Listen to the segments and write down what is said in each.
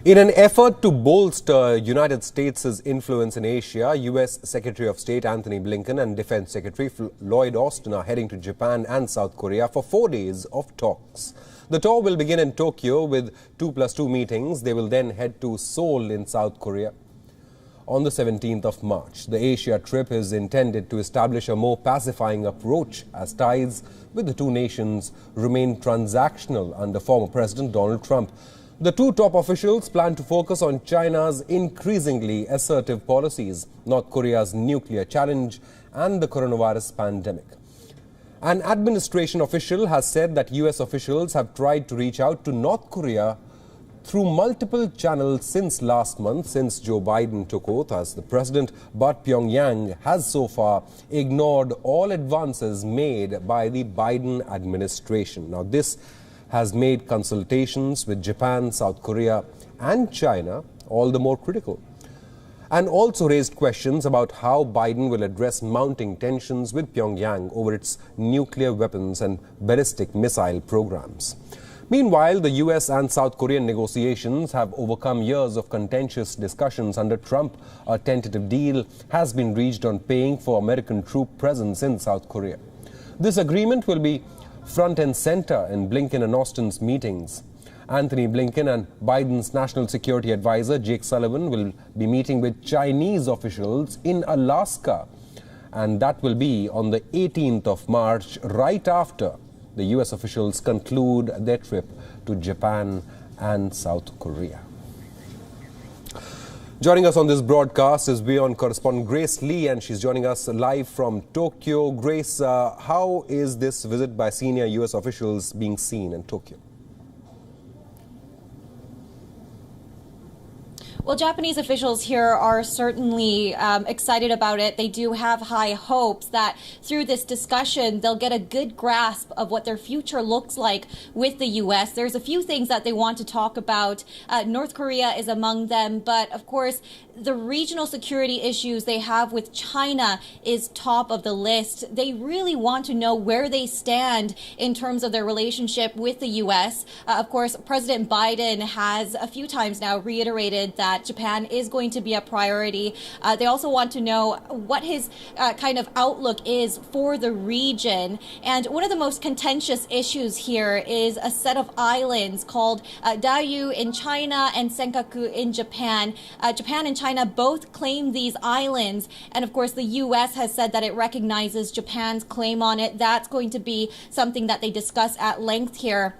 In an effort to bolster United States' influence in Asia, U.S. Secretary of State Antony Blinken and Defense Secretary Lloyd are heading to Japan and South Korea for 4 days of talks. The tour will begin in Tokyo with 2+2 meetings. They will then head to Seoul in South Korea on the 17th of March. The Asia trip is intended to establish a more pacifying approach as ties with the two nations remain transactional under former President Donald Trump. The two top officials plan to focus on China's increasingly assertive policies, North Korea's nuclear challenge, and the coronavirus pandemic. An administration official has said that U.S. officials have tried to reach out to North Korea through multiple channels since last month, since Joe Biden took oath as the president, but Pyongyang has so far ignored all advances made by the Biden administration. Now, this has made consultations with Japan, South Korea and China all the more critical, and also raised questions about how Biden will address mounting tensions with Pyongyang over its nuclear weapons and ballistic missile programs. Meanwhile, the US and South Korean negotiations have overcome years of contentious discussions under Trump. A tentative deal has been reached on paying for American troop presence in South Korea. This agreement will be front and center in Blinken and Austin's meetings. Antony Blinken and Biden's national security advisor Jake Sullivan will be meeting with Chinese officials in Alaska, and that will be on the 18th of March, right after the US officials conclude their trip to Japan and South Korea. Joining us on this broadcast is WION correspondent Grace Lee, and she's joining us live from Tokyo. Grace, how is this visit by senior US officials being seen in Tokyo? Well, Japanese officials here are certainly excited about it. They do have high hopes that through this discussion, they'll get a good grasp of what their future looks like with the U.S. There's a few things that they want to talk about. North Korea is among them, but of course, the regional security issues they have with China is top of the list. They really want to know where they stand in terms of their relationship with the U.S. Of course, President Biden has a few times now reiterated that Japan is going to be a priority. They also want to know what his kind of outlook is for the region. And one of the most contentious issues here is a set of islands called Diaoyu in China and Senkaku in Japan. Japan and China both claim these islands, and of course the U.S. has said that it recognizes Japan's claim on it. That's going to be something that they discuss at length here.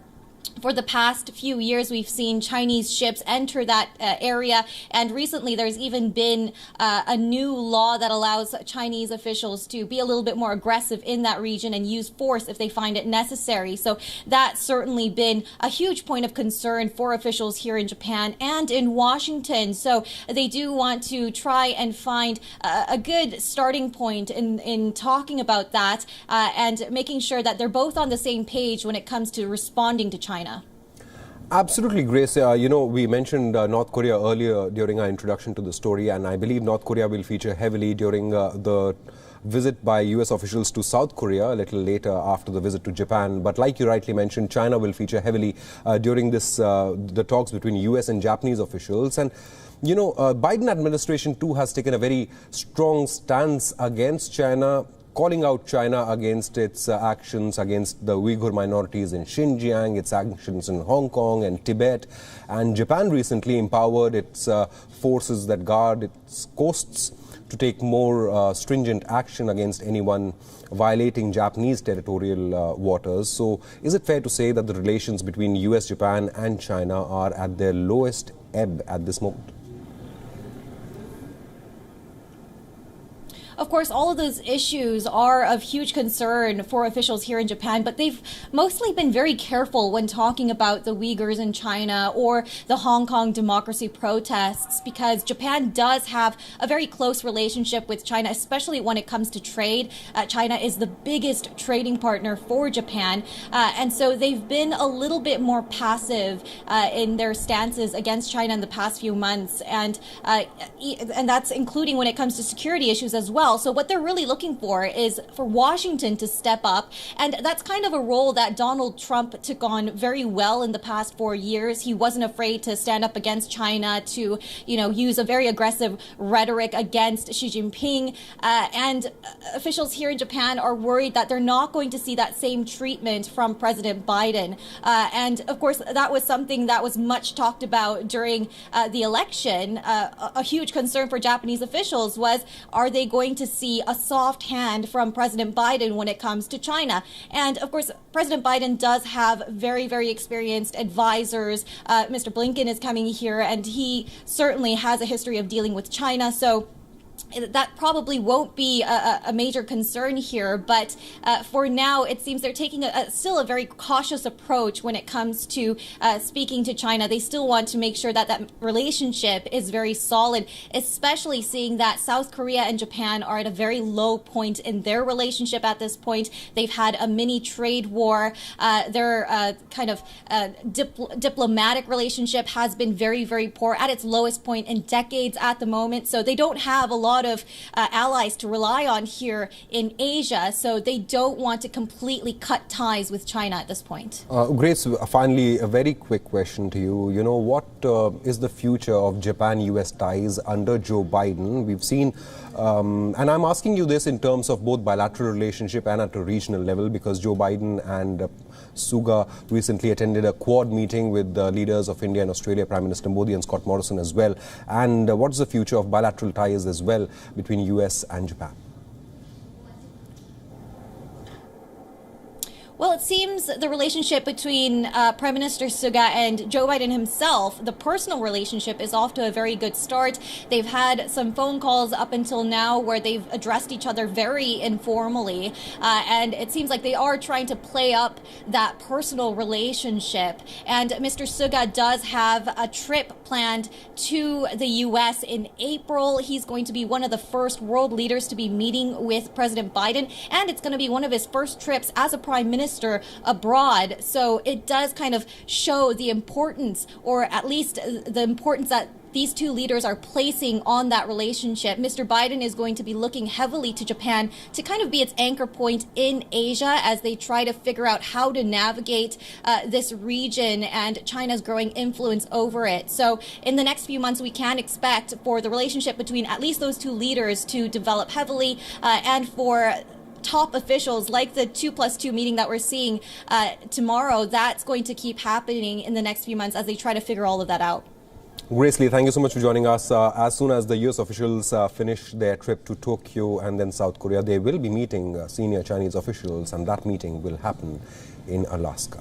For the past few years, we've seen Chinese ships enter that area, and recently there's even been a new law that allows Chinese officials to be a little bit more aggressive in that region and use force if they find it necessary. So that's certainly been a huge point of concern for officials here in Japan and in Washington. So they do want to try and find a good starting point in talking about that and making sure that they're both on the same page when it comes to responding to China. Absolutely, Grace. We mentioned North Korea earlier during our introduction to the story, and I believe North Korea will feature heavily during the visit by U.S. officials to South Korea a little later after the visit to Japan. But like you rightly mentioned, China will feature heavily during the talks between U.S. and Japanese officials. And Biden administration too has taken a very strong stance against China, calling out China against its actions against the Uyghur minorities in Xinjiang, its actions in Hong Kong and Tibet. And Japan recently empowered its forces that guard its coasts to take more stringent action against anyone violating Japanese territorial waters. So is it fair to say that the relations between US, Japan and China are at their lowest ebb at this moment? Of course, all of those issues are of huge concern for officials here in Japan, but they've mostly been very careful when talking about the Uyghurs in China or the Hong Kong democracy protests, because Japan does have a very close relationship with China, especially when it comes to trade. China is the biggest trading partner for Japan, and so they've been a little bit more passive in their stances against China in the past few months, and that's including when it comes to security issues as well. well. So what they're really looking for is for Washington to step up. And that's kind of a role that Donald Trump took on very well in the past 4 years. He wasn't afraid to stand up against China, to, use a very aggressive rhetoric against Xi Jinping. And officials here in Japan are worried that they're not going to see that same treatment from President Biden. And of course, that was something that was much talked about during the election. A huge concern for Japanese officials was, are they going to see a soft hand from President Biden when it comes to China? And of course, President Biden does have very, very experienced advisors. Mr. Blinken is coming here, and he certainly has a history of dealing with China. So that probably won't be a major concern here, but for now, it seems they're taking still a very cautious approach when it comes to speaking to China. They still want to make sure that that relationship is very solid, especially seeing that South Korea and Japan are at a very low point in their relationship at this point. They've had a mini trade war. Their diplomatic relationship has been very, very poor, at its lowest point in decades at the moment. So they don't have a lot of allies to rely on here in Asia, so they don't want to completely cut ties with China at this point. Grace, finally, a very quick question to you. What is the future of Japan-US ties under Joe Biden? We've seen, and I'm asking you this in terms of both bilateral relationship and at a regional level, because Joe Biden and Suga recently attended a Quad meeting with the leaders of India and Australia, Prime Minister Modi and Scott Morrison as well. And what's the future of bilateral ties as well between US and Japan? Well, it seems the relationship between Prime Minister Suga and Joe Biden himself, the personal relationship, is off to a very good start. They've had some phone calls up until now where they've addressed each other very informally. And it seems like they are trying to play up that personal relationship. And Mr. Suga does have a trip planned to the U.S. in April. He's going to be one of the first world leaders to be meeting with President Biden. And it's going to be one of his first trips as a prime minister abroad. So it does kind of show the importance, or at least the importance that these two leaders are placing on that relationship. Mr. Biden is going to be looking heavily to Japan to kind of be its anchor point in Asia as they try to figure out how to navigate this region and China's growing influence over it. So in the next few months, we can expect for the relationship between at least those two leaders to develop heavily, and for top officials like the 2+2 meeting that we're seeing tomorrow, that's going to keep happening in the next few months as they try to figure all of that out. Grace Lee, thank you so much for joining us. As soon as the US officials finish their trip to Tokyo and then South Korea, they will be meeting senior Chinese officials, and that meeting will happen in Alaska.